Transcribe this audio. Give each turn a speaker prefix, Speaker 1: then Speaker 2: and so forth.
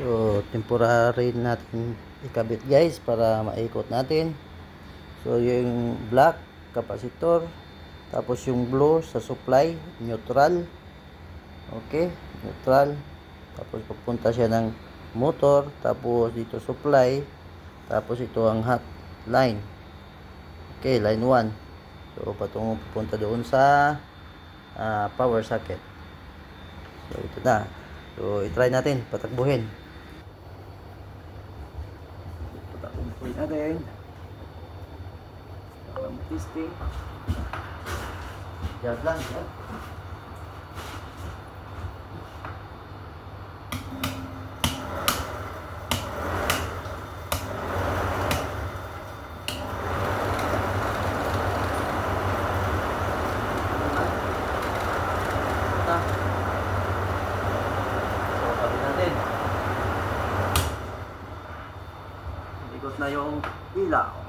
Speaker 1: So temporary natin ikabit guys para maikot natin. So yung black capacitor, tapos yung blue sa supply neutral. Okay, neutral. Tapos papunta siya ng motor, tapos dito supply, tapos ito ang hot line. Okay, line 1. So patungo pupunta doon sa power socket. So ito na. So i-try natin patakbuhin. Patakbuhin natin. Para mag-testing. Diyan lang. Yan. Ikot na yung ilaw.